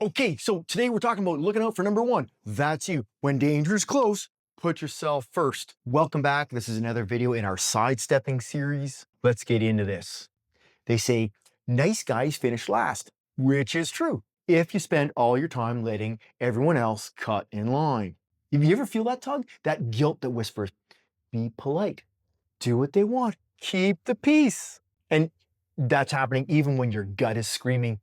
Okay, so today we're talking about looking out for number one. That's you. When danger is close, put yourself first. Welcome back. This is another video in our sidestepping series. Let's get into this. They say nice guys finish last, which is true if you spend all your time letting everyone else cut in line. If you ever feel that tug, that guilt that whispers, be polite, do what they want, keep the peace. And that's happening even when your gut is screaming,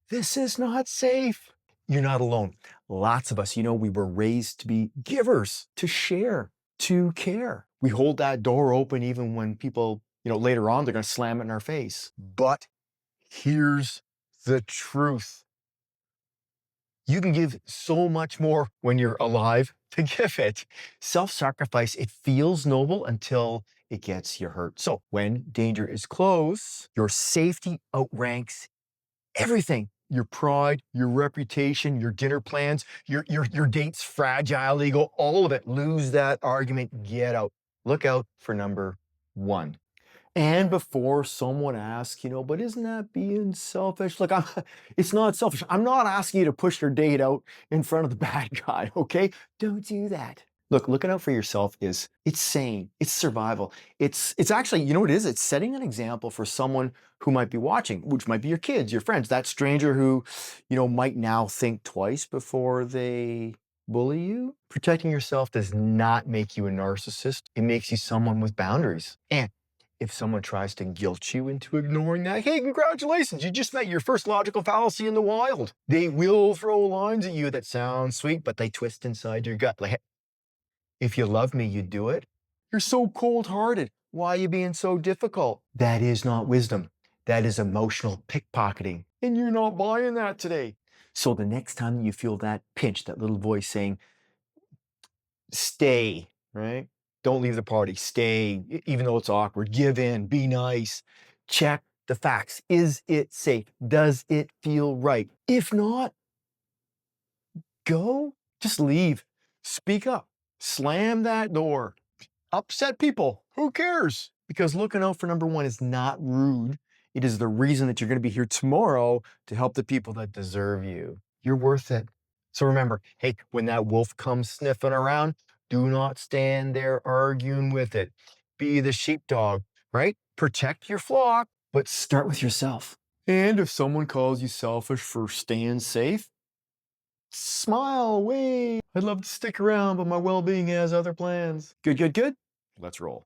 this is not safe. You're not alone. Lots of us, we were raised to be givers, to share, to care. We hold that door open even when people, later on, they're going to slam it in our face. But here's the truth. You can give so much more when you're alive to give it. Self-sacrifice, it feels noble until it gets you hurt. So when danger is close, your safety outranks everything. Your pride, your reputation, your dinner plans, your date's fragile ego, all of it. Lose that argument, get out. Look out for number one. And before someone asks, but isn't that being selfish? Look, it's not selfish. I'm not asking you to push your date out in front of the bad guy, okay? Don't do that. Look, looking out for yourself it's sane, it's survival. It's actually, you know what it is? It's setting an example for someone who might be watching, which might be your kids, your friends, that stranger who, might now think twice before they bully you. Protecting yourself does not make you a narcissist. It makes you someone with boundaries. And if someone tries to guilt you into ignoring that, hey, congratulations, you just met your first logical fallacy in the wild. They will throw lines at you that sound sweet, but they twist inside your gut. Like, hey, if you love me, you'd do it. You're so cold-hearted. Why are you being so difficult? That is not wisdom. That is emotional pickpocketing. And you're not buying that today. So the next time you feel that pinch, that little voice saying, stay, right? Don't leave the party. Stay, even though it's awkward. Give in. Be nice. Check the facts. Is it safe? Does it feel right? If not, go. Just leave. Speak up. Slam that door. Upset people. Who cares? Because looking out for number one is not rude. It is the reason that you're going to be here tomorrow to help the people that deserve you. You're worth it. So remember, hey, when that wolf comes sniffing around, do not stand there arguing with it. Be the sheepdog, right? Protect your flock, but start with yourself. And if someone calls you selfish for staying safe, smile, wave. I'd love to stick around, but my well-being has other plans. Good, good, good. Let's roll.